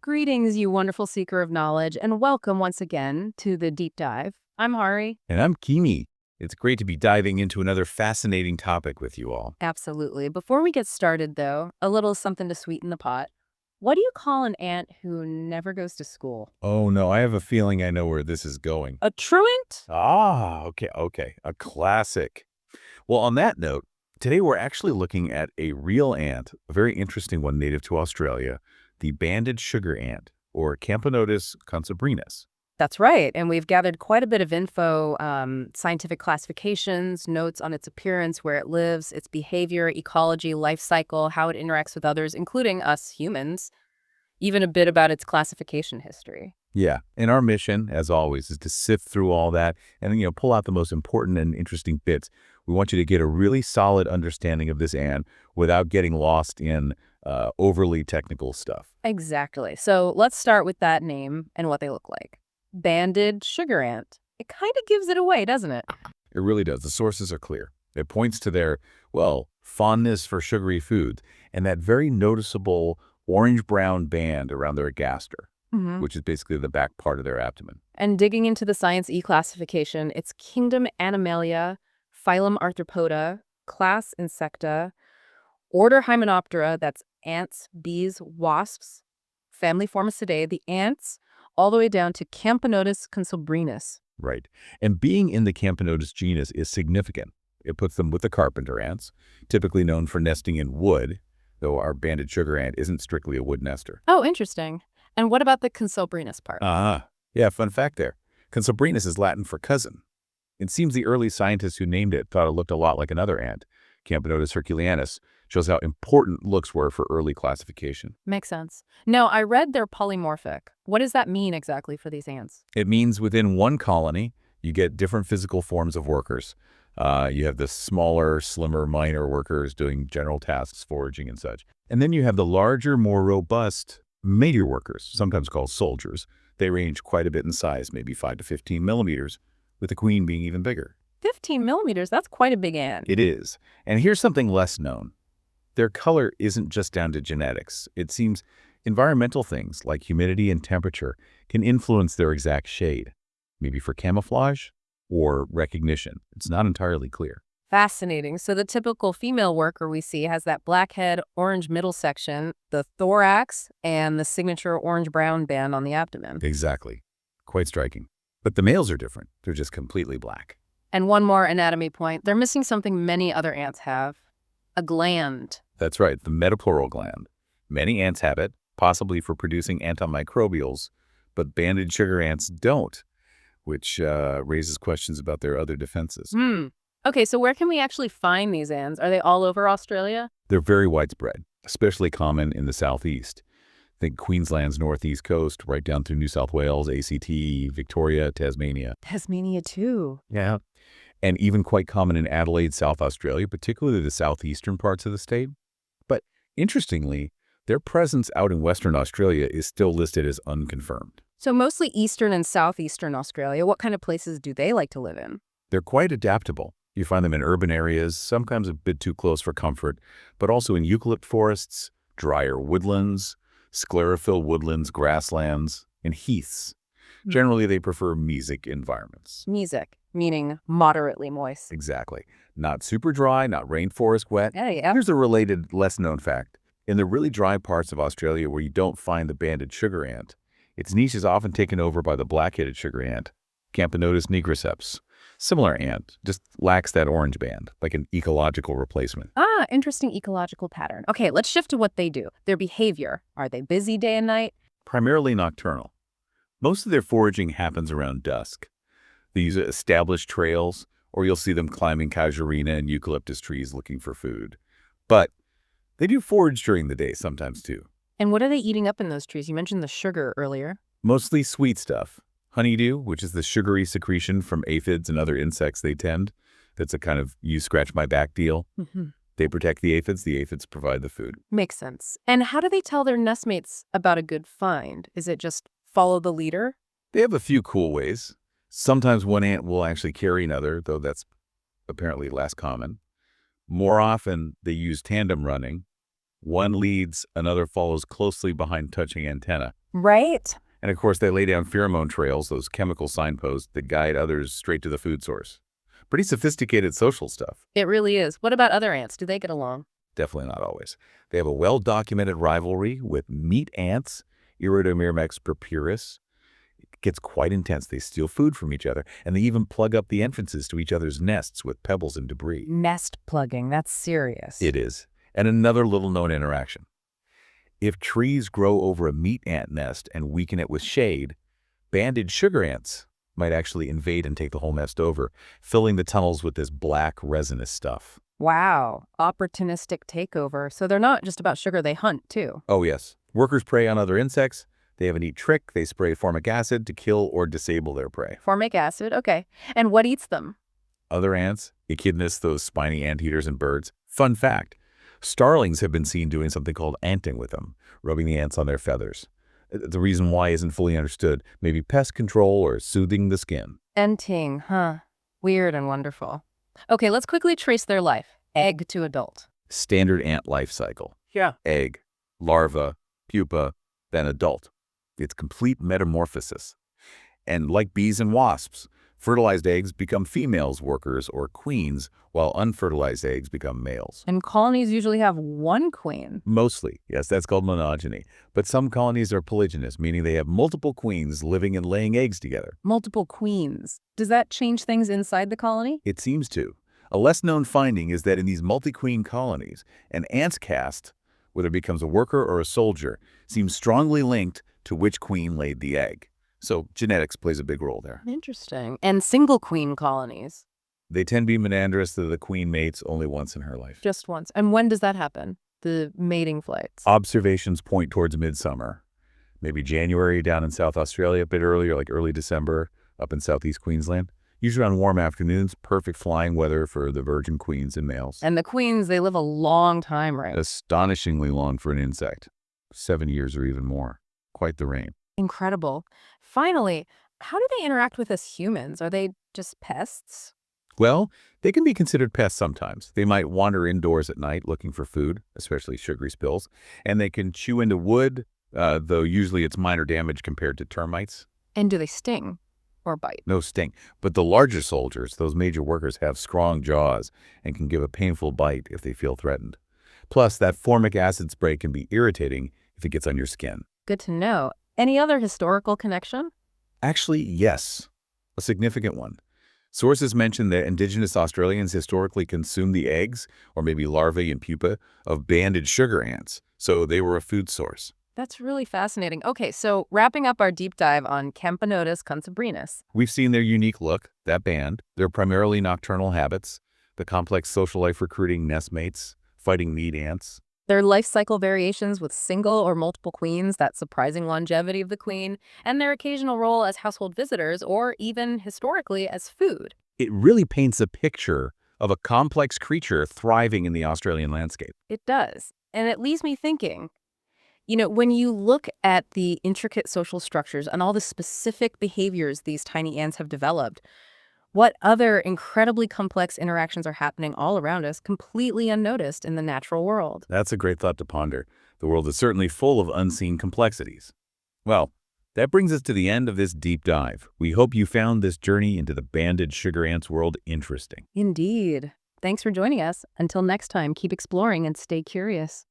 Greetings, you wonderful seeker of knowledge, and welcome once again to the deep dive. I'm Hari. And I'm Kimi. It's great to be diving into another fascinating topic with you all. Absolutely. Before we get started, though, a little something to sweeten the pot. What do you call an ant who never goes to school? Oh no, I have a feeling I know where this is going. A truant? Okay. A classic. Well, on that note, today we're actually looking at a real ant, a very interesting one native to Australia, the banded sugar ant, or Camponotus consobrinus. That's right. And we've gathered quite a bit of info, scientific classifications, notes on its appearance, where it lives, its behavior, ecology, life cycle, how it interacts with others, including us humans, even a bit about its classification history. Yeah, and our mission, as always, is to sift through all that and, pull out the most important and interesting bits. We want you to get a really solid understanding of this ant without getting lost in overly technical stuff. Exactly. So let's start with that name and what they look like. Banded sugar ant. It kind of gives it away, doesn't it? It really does. The sources are clear. It points to their, fondness for sugary foods and that very noticeable orange-brown band around their gaster, which is basically the back part of their abdomen. And digging into the Science E classification, it's kingdom Animalia, phylum Arthropoda, class Insecta, order Hymenoptera, that's ants, bees, wasps, family Formicidae, the ants, all the way down to Camponotus consobrinus. Right. And being in the Camponotus genus is significant. It puts them with the carpenter ants, typically known for nesting in wood, though our banded sugar ant isn't strictly a wood nester. Oh, interesting. And what about the consobrinus part? Yeah, fun fact there. Consobrinus is Latin for cousin. It seems the early scientists who named it thought it looked a lot like another ant. Camponotus herculeanus shows how important looks were for early classification. Makes sense. No, I read they're polymorphic. What does that mean exactly for these ants? It means within one colony, you get different physical forms of workers. You have the smaller, slimmer, minor workers doing general tasks, foraging and such. And then you have the larger, more robust major workers, sometimes called soldiers. They range quite a bit in size, maybe 5 to 15 millimeters, with the queen being even bigger. 15 millimeters, that's quite a big ant. It is. And here's something less known. Their color isn't just down to genetics. It seems environmental things like humidity and temperature can influence their exact shade, maybe for camouflage or recognition. It's not entirely clear. Fascinating. So the typical female worker we see has that black head, orange middle section, the thorax, and the signature orange-brown band on the abdomen. Exactly. Quite striking. But the males are different. They're just completely black. And one more anatomy point. They're missing something many other ants have. A gland. That's right, the metapleural gland. Many ants have it, possibly for producing antimicrobials, but banded sugar ants don't, which raises questions about their other defenses. Okay, so where can we actually find these ants? Are they all over Australia? They're very widespread, especially common in the southeast. Think Queensland's northeast coast, right down through New South Wales, ACT, Victoria, Tasmania. Tasmania too. Yeah. And even quite common in Adelaide, South Australia, particularly the southeastern parts of the state. But interestingly, their presence out in Western Australia is still listed as unconfirmed. So mostly eastern and southeastern Australia. What kind of places do they like to live in? They're quite adaptable. You find them in urban areas, sometimes a bit too close for comfort, but also in eucalypt forests, drier woodlands, sclerophyll woodlands, grasslands, and heaths. Generally, they prefer mesic environments. Mesic, meaning moderately moist. Exactly. Not super dry, not rainforest wet. Yeah. Here's a related, less-known fact. In the really dry parts of Australia where you don't find the banded sugar ant, its niche is often taken over by the black-headed sugar ant, Camponotus nigriceps. Similar ant, just lacks that orange band, like an ecological replacement. Interesting ecological pattern. Okay, let's shift to what they do. Their behavior. Are they busy day and night? Primarily nocturnal. Most of their foraging happens around dusk. They use established trails, or you'll see them climbing casuarina and eucalyptus trees looking for food. But they do forage during the day sometimes too. And what are they eating up in those trees? You mentioned the sugar earlier. Mostly sweet stuff. Honeydew, which is the sugary secretion from aphids and other insects they tend. That's a kind of you scratch my back deal. They protect the aphids provide the food. Makes sense. And how do they tell their nestmates about a good find? Is it just follow the leader? They have a few cool ways. Sometimes one ant will actually carry another, though that's apparently less common. More often, they use tandem running. One leads, another follows closely behind touching antenna. Right? And of course, they lay down pheromone trails, those chemical signposts that guide others straight to the food source. Pretty sophisticated social stuff. It really is. What about other ants? Do they get along? Definitely not always. They have a well-documented rivalry with meat ants, Iridomyrmex purpuris. It gets quite intense. They steal food from each other, and they even plug up the entrances to each other's nests with pebbles and debris. Nest plugging. That's serious. It is. And another little-known interaction. If trees grow over a meat ant nest and weaken it with shade, banded sugar ants might actually invade and take the whole nest over, filling the tunnels with this black resinous stuff. Wow. Opportunistic takeover. So they're not just about sugar, they hunt too. Oh yes, workers prey on other insects. They have a neat trick. They spray formic acid to kill or disable their prey. Formic acid. Okay. And what eats them? Other ants, echidnas, those spiny anteaters and birds. Fun fact, starlings have been seen doing something called anting with them, rubbing the ants on their feathers. The reason why isn't fully understood. Maybe pest control or soothing the skin. Enting, huh? Weird and wonderful. Okay, let's quickly trace their life. Egg to adult. Standard ant life cycle. Yeah. Egg, larva, pupa, then adult. It's complete metamorphosis. And like bees and wasps, fertilized eggs become females, workers, or queens, while unfertilized eggs become males. And colonies usually have one queen. Mostly, yes, that's called monogamy. But some colonies are polygynous, meaning they have multiple queens living and laying eggs together. Multiple queens. Does that change things inside the colony? It seems to. A less-known finding is that in these multi-queen colonies, an ant's caste, whether it becomes a worker or a soldier, seems strongly linked to which queen laid the egg. So genetics plays a big role there. Interesting. And single queen colonies? They tend to be monandrous, that the queen mates only once in her life. Just once. And when does that happen? The mating flights? Observations point towards midsummer. Maybe January down in South Australia, a bit earlier, like early December up in southeast Queensland. Usually on warm afternoons, perfect flying weather for the virgin queens and males. And the queens, they live a long time, right? Astonishingly long for an insect. 7 years or even more. Quite the reign. Incredible. Finally, how do they interact with us humans? Are they just pests? Well, they can be considered pests sometimes. They might wander indoors at night looking for food, especially sugary spills, and they can chew into wood, though usually it's minor damage compared to termites. And do they sting or bite? No sting. But the larger soldiers, those major workers, have strong jaws and can give a painful bite if they feel threatened. Plus, that formic acid spray can be irritating if it gets on your skin. Good to know. Any other historical connection? Actually, yes. A significant one. Sources mention that Indigenous Australians historically consumed the eggs, or maybe larvae and pupa, of banded sugar ants, so they were a food source. That's really fascinating. Okay, so wrapping up our deep dive on Camponotus consobrinus. We've seen their unique look, that band, their primarily nocturnal habits, the complex social life recruiting nestmates, fighting meat ants. Their life cycle variations with single or multiple queens, that surprising longevity of the queen, and their occasional role as household visitors or even historically as food. It really paints a picture of a complex creature thriving in the Australian landscape. It does. And it leaves me thinking, when you look at the intricate social structures and all the specific behaviors these tiny ants have developed, what other incredibly complex interactions are happening all around us, completely unnoticed in the natural world? That's a great thought to ponder. The world is certainly full of unseen complexities. Well, that brings us to the end of this deep dive. We hope you found this journey into the banded sugar ants world interesting. Indeed. Thanks for joining us. Until next time, keep exploring and stay curious.